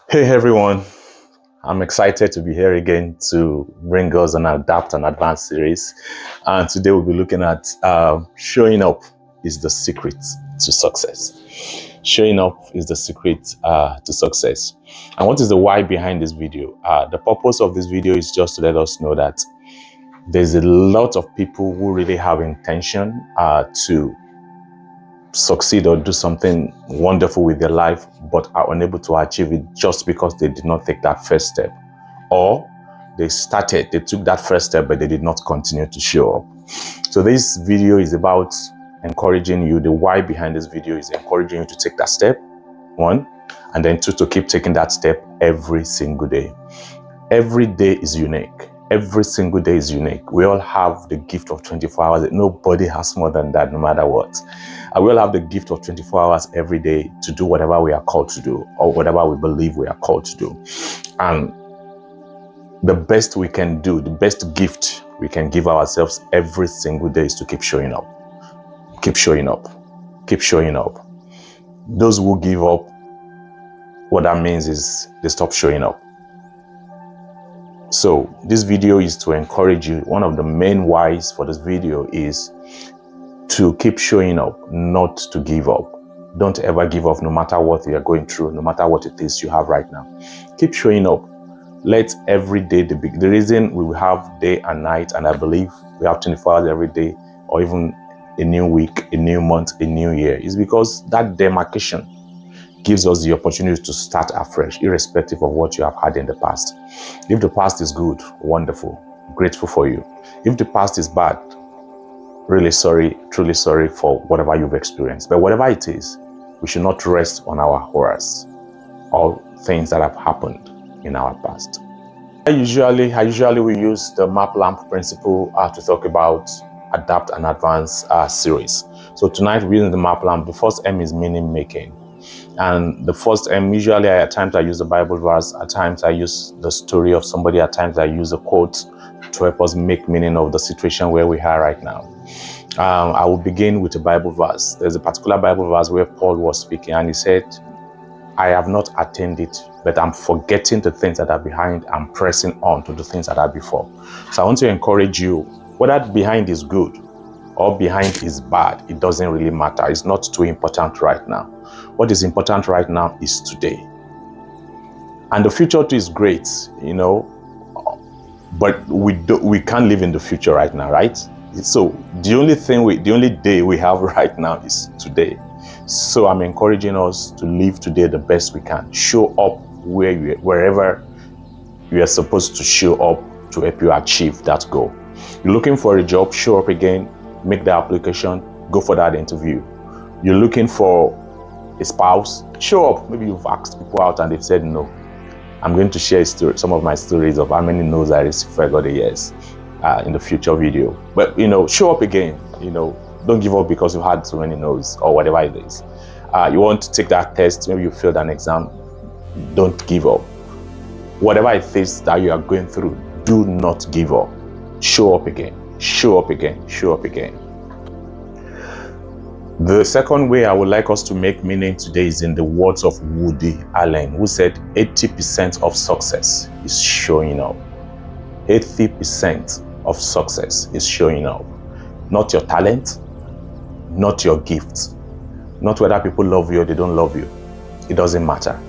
Hey everyone, I'm excited to be here again to bring us an Adapt and Advance series. And today we'll be looking at showing up is the secret to success. Showing up is the secret to success. And what is the why behind this video? The purpose of this video is just to let us know that there's a lot of people who really have intention to succeed or do something wonderful with their life, but are unable to achieve it just because they did not take that first step. Or they took that first step, but they did not continue to show up. So this video is about encouraging you. The why behind this video is encouraging you to take that step, one, and then two, to keep taking that step every single day. Every day is unique. Every single day is unique. We all have the gift of 24 hours. Nobody has more than that, no matter what. And we all have the gift of 24 hours every day to do whatever we are called to do, or whatever we believe we are called to do. And the best we can do, the best gift we can give ourselves every single day is to keep showing up. Keep showing up. Keep showing up. Those who give up, what that means is they stop showing up. So this video is to encourage you. One of the main whys for this video is to keep showing up, not to give up. Don't ever give up, no matter what you are going through, no matter what it is you have right now. Keep showing up. Let every day the reason we will have day and night, and I believe we have 24 hours every day, or even a new week, a new month, a new year, is because that demarcation gives us the opportunity to start afresh, irrespective of what you have had in the past. If the past is good, wonderful, grateful for you. If the past is bad, really sorry, truly sorry for whatever you've experienced. But whatever it is, we should not rest on our horrors or things that have happened in our past. I usually will use the map lamp principle to talk about Adapt and Advance series. So tonight we're using the map lamp. The first M is meaning making. And the first M, usually at times I use a Bible verse, at times I use the story of somebody, at times I use a quote to help us make meaning of the situation where we are right now. I will begin with a Bible verse. There's a particular Bible verse where Paul was speaking, and he said, I have not attained it, but I'm forgetting the things that are behind and pressing on to the things that are before. So I want to encourage you, whether behind is good or behind is bad, it doesn't really matter. It's not too important right now. What is important right now is today. And the future too is great, but we can't live in the future right now, right? So the only day we have right now is today. So I'm encouraging us to live today the best we can. Show up wherever you are supposed to show up to help you achieve that goal. You're looking for a job, show up again, make the application, go for that interview. You're looking for a spouse, show up. Maybe you've asked people out and they've said no. I'm going to share some of my stories of how many no's I received before I got a yes in the future video. But show up again. Don't give up because you've had so many no's or whatever it is. You want to take that test, maybe you failed an exam. Don't give up. Whatever it is that you are going through, do not give up. Show up again. Show up again. Show up again. The second way I would like us to make meaning today is in the words of Woody Allen, who said 80% of success is showing up. 80% of success is showing up. Not your talent, not your gifts, not whether people love you or they don't love you. It doesn't matter.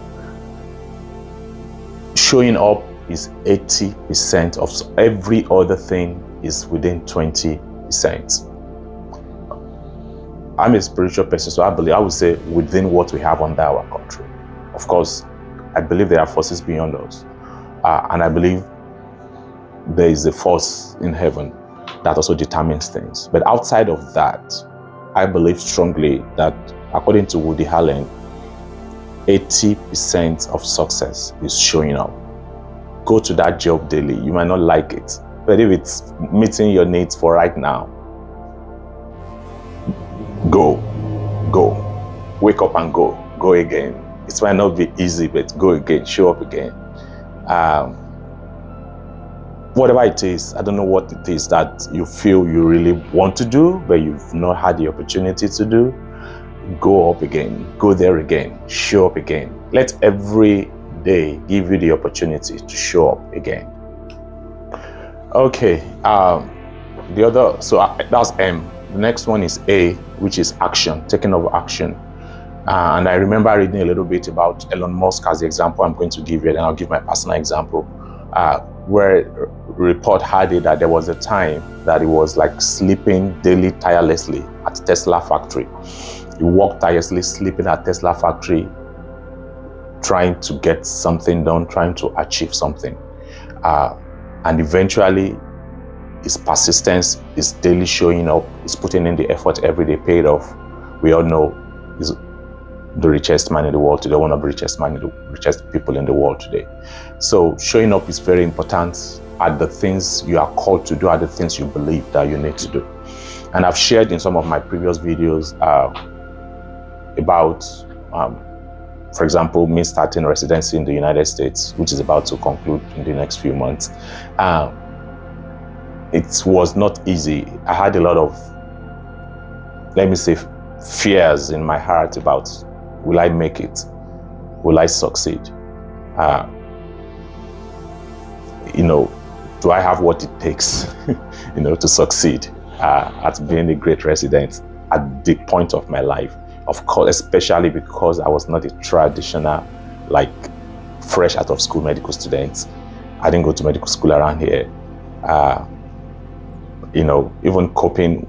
Showing up is 80% of every other thing is within 20%. I'm a spiritual person, so I would say within what we have under our control. Of course, I believe there are forces beyond us. And I believe there is a force in heaven that also determines things. But outside of that, I believe strongly that according to Woody Allen, 80% of success is showing up. Go to that job daily. You might not like it, but if it's meeting your needs for right now, go. Wake up and go again. It might not be easy, but go again, show up again. Whatever it is, I don't know what it is that you feel you really want to do, but you've not had the opportunity to do. Go up again, go there again, show up again. Let every day give you the opportunity to show up again. Okay, the other, so that's M. The next one is A, which is action, taking over action. And I remember reading a little bit about Elon Musk as the example I'm going to give you, and I'll give my personal example, where a report had it that there was a time that he was like sleeping daily tirelessly at Tesla factory. He worked tirelessly, sleeping at Tesla factory, trying to get something done, trying to achieve something. And eventually, his persistence, his daily showing up, his putting in the effort every day paid off. We all know he's the richest man in the world today, one of the richest people in the world today. So showing up is very important at the things you are called to do, at the things you believe that you need to do. And I've shared in some of my previous videos about, for example, me starting residency in the United States, which is about to conclude in the next few months. It was not easy. I had a lot of, let me say, fears in my heart about, will I make it? Will I succeed? Do I have what it takes, to succeed at being a great resident at the point of my life? Of course, especially because I was not a traditional, like, fresh out of school medical student. I didn't go to medical school around here. Even coping,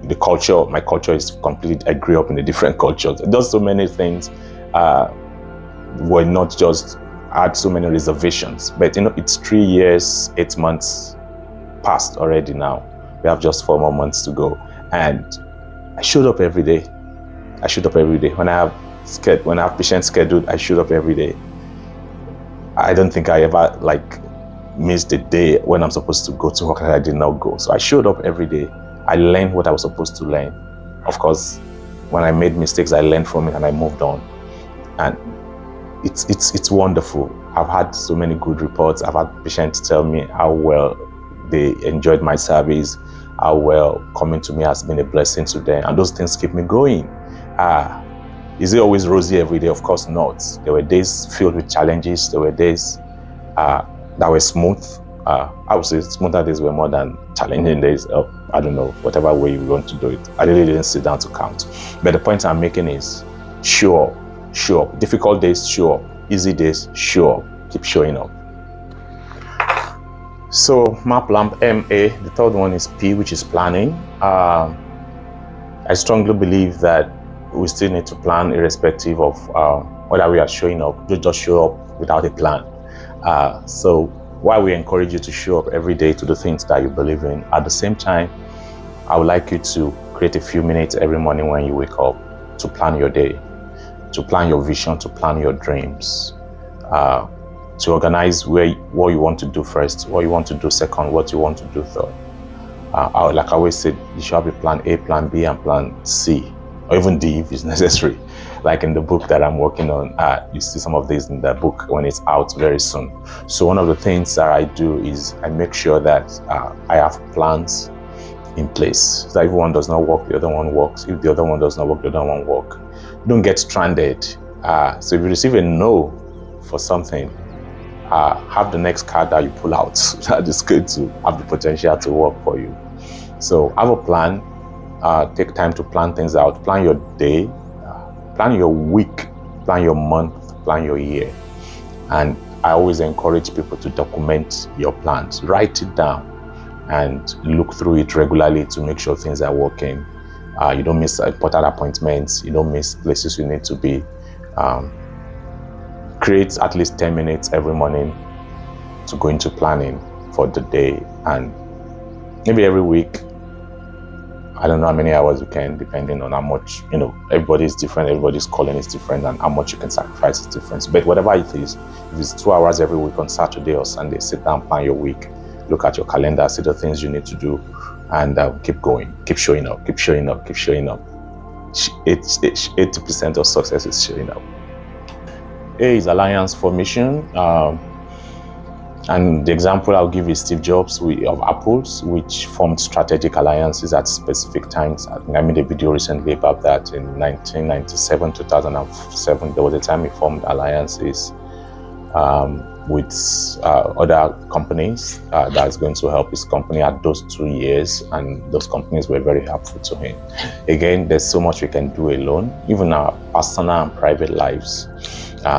my culture is completely, I grew up in a different culture. There's so many things, were not just, I had so many reservations, but it's 3 years, 8 months past already now. We have just 4 more months to go. And I showed up every day. When I have patients scheduled, I showed up every day. I don't think I ever missed a day when I'm supposed to go to work and I did not go. So I showed up every day. I learned what I was supposed to learn. Of course, when I made mistakes, I learned from it and I moved on. And it's wonderful. I've had so many good reports. I've had patients tell me how well they enjoyed my service, how well coming to me has been a blessing to them, and those things keep me going. Is it always rosy every day? Of course not. There were days filled with challenges. There were days that were smooth. I would say smoother days were more than challenging days. I don't know, whatever way you want to do it. I really didn't sit down to count. But the point I'm making is, show up. Difficult days, show up. Easy days, show up. Keep showing up. So map lamp MA. The third one is P, which is planning. I strongly believe that we still need to plan irrespective of whether we are showing up. You just show up without a plan. So while we encourage you to show up every day to the things that you believe in, at the same time, I would like you to create a few minutes every morning when you wake up to plan your day, to plan your vision, to plan your dreams, to organize what you want to do first, what you want to do second, what you want to do third. Like I always said, you should have a plan A, plan B, and plan C, or even D if it's necessary. Like in the book that I'm working on, you see some of these in the book when it's out very soon. So one of the things that I do is I make sure that I have plans in place. So if one does not work, the other one works. If the other one does not work, the other one works. Don't get stranded. So if you receive a no for something, have the next card that you pull out. That is going to have the potential to work for you. So have a plan. Take time to plan things out. Plan your day. Plan your week. Plan your month. Plan your year. And I always encourage people to document your plans. Write it down and look through it regularly to make sure things are working. You don't miss important appointments. You don't miss places you need to be. Create at least 10 minutes every morning to go into planning for the day, and maybe every week. I don't know how many hours you can, depending on how much, everybody is different, everybody's calling is different, and how much you can sacrifice is different. But whatever it is, if it's 2 hours every week on Saturday or Sunday, sit down, plan your week, look at your calendar, see the things you need to do, and keep going, keep showing up, keep showing up, keep showing up. 80% of success is showing up. A is alliance formation. And the example I'll give is Steve Jobs of Apple, which formed strategic alliances at specific times. I made a video recently about that in 1997, 2007. There was a time he formed alliances with other companies that's going to help his company at those 2 years, and those companies were very helpful to him. Again, there's so much we can do alone, even our personal and private lives.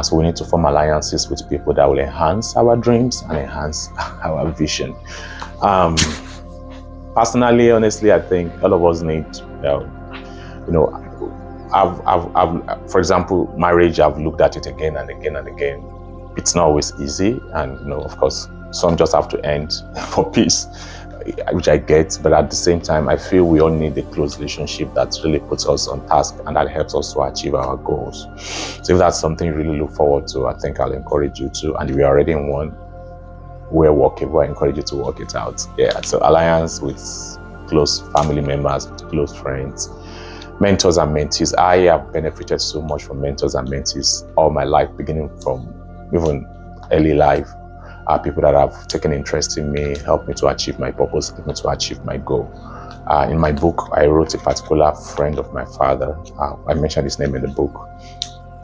So we need to form alliances with people that will enhance our dreams and enhance our vision. Personally, honestly, I think all of us need, for example, marriage, I've looked at it again and again and again. It's not always easy, and of course, some just have to end for peace, which I get. But at the same time, I feel we all need a close relationship that really puts us on task and that helps us to achieve our goals. So if that's something you really look forward to, I think I'll encourage you to. And if you're already in one, we're workable. I encourage you to work it out. Yeah. So alliance with close family members, close friends, mentors and mentees. I have benefited so much from mentors and mentees all my life, beginning from even early life. People that have taken interest in me, helped me to achieve my purpose, helped me to achieve my goal. In my book, I wrote a particular friend of my father. I mentioned his name in the book.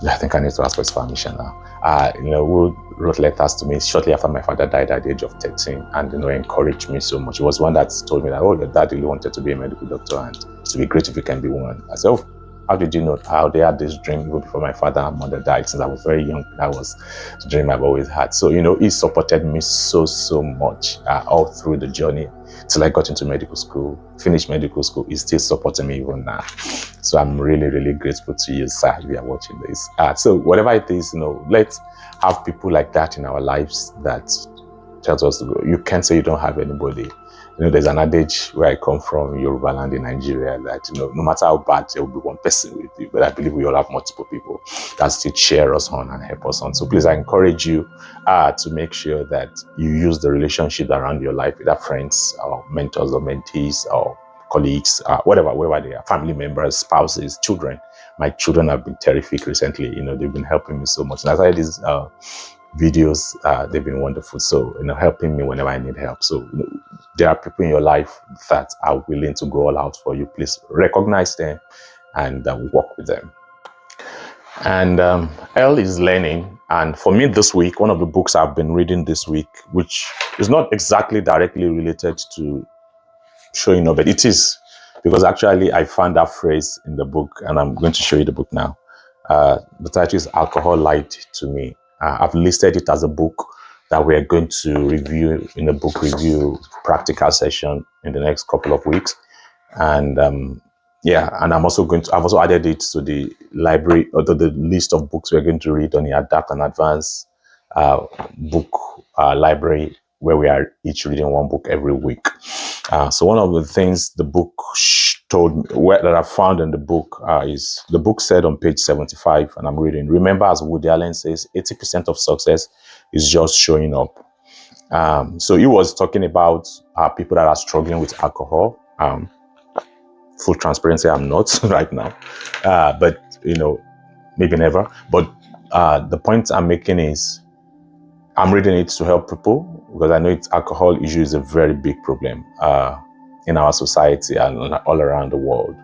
I think I need to ask for his permission now. Who wrote letters to me shortly after my father died at the age of 13, and encouraged me so much. He was one that told me that, oh, your dad really wanted to be a medical doctor, and it would be great if you can be one. I said, oh, how did you know? How they had this dream even before my father and mother died? Since I was very young, that was the dream I've always had. So, he supported me so much all through the journey till I got into medical school, finished medical school. He's still supporting me even now. So I'm really, really grateful to you, sir, if you are watching this. So whatever it is, let's have people like that in our lives that tells us to go. You can't say you don't have anybody. There's an adage where I come from, Yoruba land in Nigeria, that, no matter how bad, there will be one person with you. But I believe we all have multiple people that still cheer us on and help us on. So please, I encourage you to make sure that you use the relationships around your life, either friends or mentors or mentees or colleagues, wherever they are, family members, spouses, children. My children have been terrific recently. They've been helping me so much. And as I did these videos, they've been wonderful. So, helping me whenever I need help. So, there are people in your life that are willing to go all out for you. Please recognize them and work with them. And L is learning. And for me this week, one of the books I've been reading this week, which is not exactly directly related to showing up, but it is, because actually I found that phrase in the book, and I'm going to show you the book now. The title is Alcohol Lied to Me. I've listed it as a book that we are going to review in a book review practical session in the next couple of weeks. And and I've also added it to the library, or to the list of books we're going to read on the Adapt and Advance book library, where we are each reading one book every week. So one of the things the book told me, that I found in the book, is the book said on page 75, and I'm reading, remember, as Woody Allen says, 80% of success is just showing up. So he was talking about people that are struggling with alcohol. Full transparency, I'm not right now, but maybe never. But the point I'm making is, I'm reading it to help people, because I know alcohol issue is a very big problem in our society and all around the world.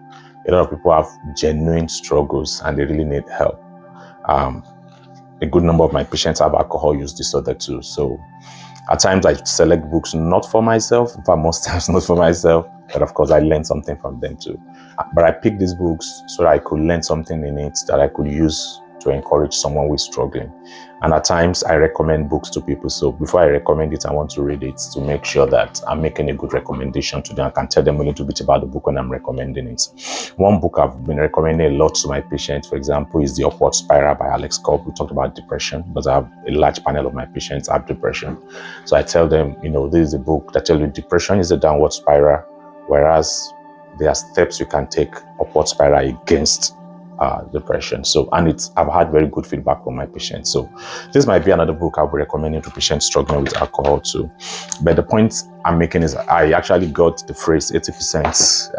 A lot of people have genuine struggles and they really need help. A good number of my patients have alcohol use disorder too. So at times I select books not for myself, in fact most times not for myself, but of course I learn something from them too. But I picked these books so that I could learn something in it that I could use to encourage someone who is struggling. And at times I recommend books to people. So before I recommend it, I want to read it to make sure that I'm making a good recommendation to them. I can tell them a little bit about the book when I'm recommending it. One book I've been recommending a lot to my patients, for example, is The Upward Spiral by Alex Cobb. We talked about depression, because I have a large panel of my patients have depression. So I tell them, this is a book that tells you depression is a downward spiral, whereas there are steps you can take upward spiral against depression. So, and I've had very good feedback from my patients. So this might be another book I'll be recommending to patients struggling with alcohol too. But the point I'm making is, I actually got the phrase 80%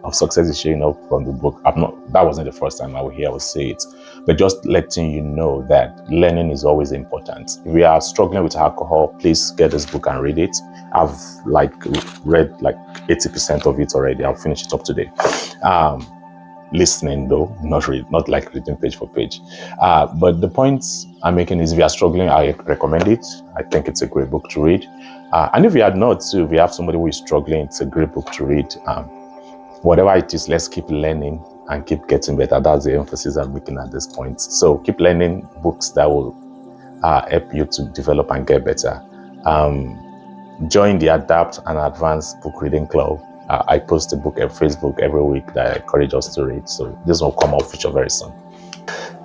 of success is showing up from the book. That wasn't the first time I would say it, but just letting you know that learning is always important. If you are struggling with alcohol, please get this book and read it. I've read 80% of it already. I'll finish it up today. listening though, not like reading page for page. But the points I'm making is, if you are struggling, I recommend it. I think it's a great book to read. And if you are not, too, if you have somebody who is struggling, it's a great book to read. Whatever it is, let's keep learning and keep getting better. That's the emphasis I'm making at this point. So keep learning books that will help you to develop and get better. Join the Adapt and Advanced Book Reading Club. I post a book on Facebook every week that I encourage us to read. So this will come out feature very soon.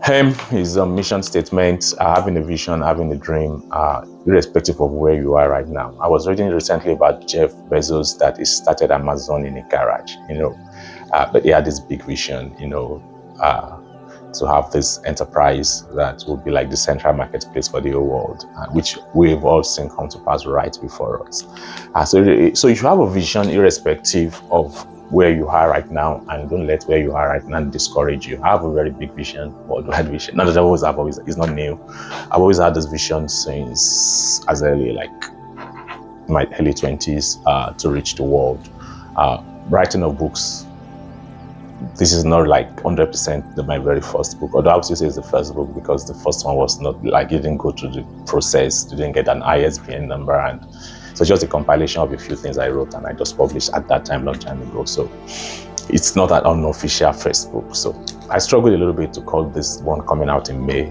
HEM is a mission statement, having a vision, having a dream, irrespective of where you are right now. I was reading recently about Jeff Bezos that he started Amazon in a garage, but he had this big vision, to have this enterprise that would be like the central marketplace for the whole world, which we've all seen come to pass right before us. So you should have a vision irrespective of where you are right now, and don't let where you are right now discourage you. I have a very big vision, worldwide vision. Not that it's not new. I've always had this vision since as early like my early 20s to reach the world. Writing of books, this is not like 100% my very first book, although I would say it's the first book, because the first one was not like, it didn't go through the process, didn't get an ISBN number, and so just a compilation of a few things I wrote and I just published at that time, long time ago. So it's not an unofficial first book. So I struggled a little bit to call this one coming out in May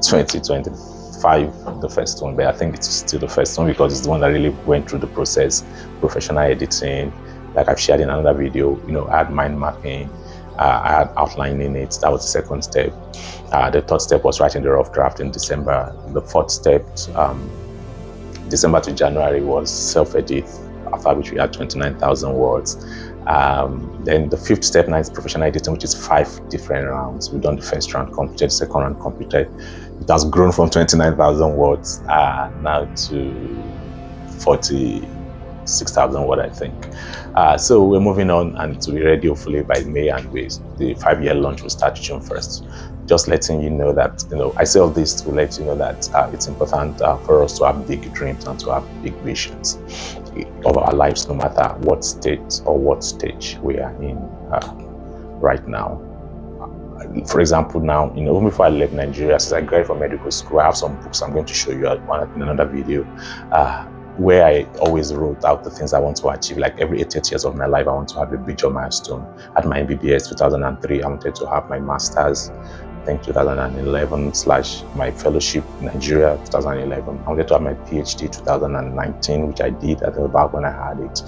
2025 the first one, but I think it's still the first one because it's the one that really went through the process, professional editing, like I've shared in another video. I had mind mapping, I had outlining it. That was the second step. The third step was writing the rough draft in December. The fourth step, December to January, was self-edit, after which we had 29,000 words. Then the fifth step now is professional editing, which is 5 different rounds. We've done the first round, completed, second round, completed. It has grown from 29,000 words now to 46,000 words, I think. So we're moving on, and to be ready hopefully by May, and the 5-year launch will start June 1st. Just letting you know that, I say all this to let you know that it's important for us to have big dreams and to have big visions of our lives, no matter what state or what stage we are in right now. For example, now, even before I left Nigeria, since I graduated from medical school, I have some books I'm going to show you in another video, where I always wrote out the things I want to achieve. Like every 8 years of my life, I want to have a major milestone. At my MBBS 2003, I wanted to have my master's. I think 2011 / my fellowship in Nigeria 2011. I wanted to have my PhD 2019, which I did at about when I had it,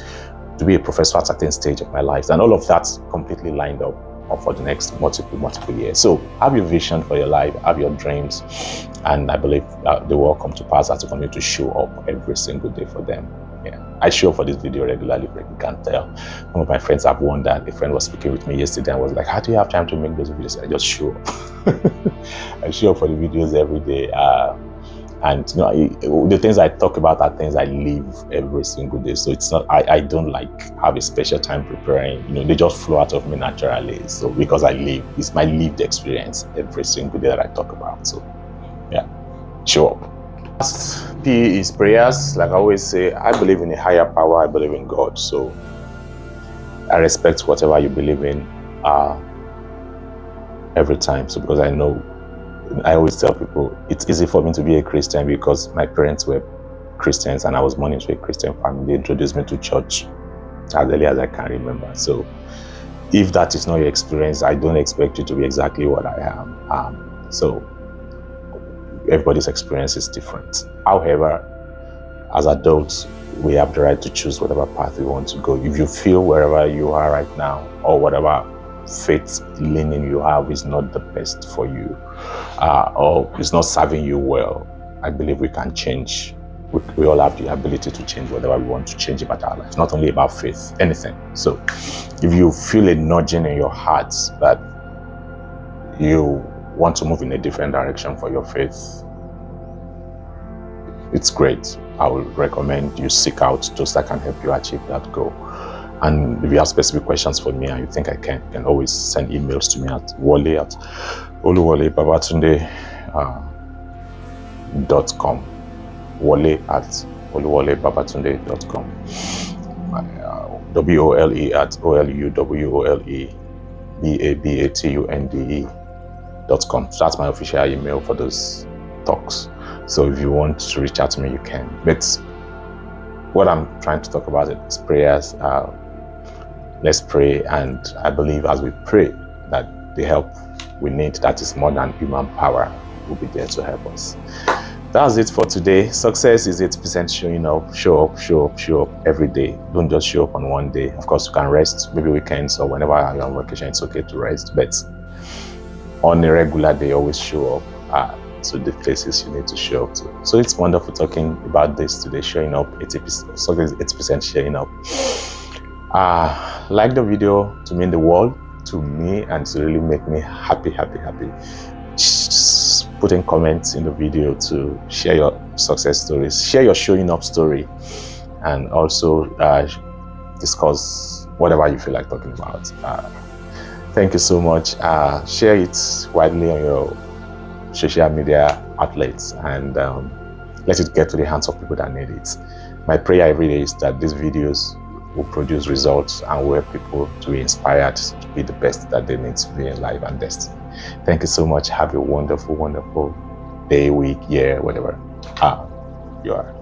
to be a professor at a certain stage of my life. And all of that's completely lined up for the next multiple years. So have your vision for your life, have your dreams, and I believe they will all come to pass as you continue to show up every single day for them. I show up for this video regularly, but you can't tell. Some of my friends have wondered. A friend was speaking with me yesterday and was like, how do you have time to make those videos? I just show up. I show up for the videos every day. And the things I talk about are things I live every single day. So it's not, I don't have a special time preparing. they just flow out of me naturally. So because it's my lived experience every single day that I talk about. So show up. Last P is prayers. Like I always say, I believe in a higher power. I believe in God. So I respect whatever you believe in every time. So because I always tell people it's easy for me to be a Christian because my parents were Christians and I was born into a Christian family. They introduced me to church as early as I can remember. So if that is not your experience, I don't expect you to be exactly what I am. So everybody's experience is different. However, as adults, we have the right to choose whatever path we want to go. If you feel wherever you are right now, or whatever faith leaning you have is not the best for you, or is not serving you well, I believe we can change. We all have the ability to change whatever we want to change about our life, not only about faith, anything. So if you feel a nudging in your heart that you want to move in a different direction for your faith, it's great. I would recommend you seek out those that can help you achieve that goal. And if you have specific questions for me and you think I can, you can always send emails to me at wole@oluwolebabatunde.com. wole@oluwolebabatunde.com. WOLE@OLUWOLE babatunde.com. So that's my official email for those talks. So if you want to reach out to me, you can. But what I'm trying to talk about is prayers. Let's pray, and I believe as we pray that the help we need, that is more than human power, will be there to help us. That's it for today. Success is 80% showing up. Show up, show up, show up every day. Don't just show up on one day. Of course, you can rest, maybe weekends or whenever you're on vacation, it's okay to rest. But on a regular day, always show up to the places you need to show up to. So it's wonderful talking about this today, showing up, 80%, success is 80% showing up. Like the video to mean the world to me and to really make me happy. Just put in comments in the video to share your success stories, share your showing up story, and also discuss whatever you feel like talking about. Thank you so much. Share it widely on your social media outlets and let it get to the hands of people that need it. My prayer every day is that these videos will produce results and will help people to be inspired to be the best that they need to be in life and destiny. Thank you so much. Have a wonderful day, week, year, whatever you are.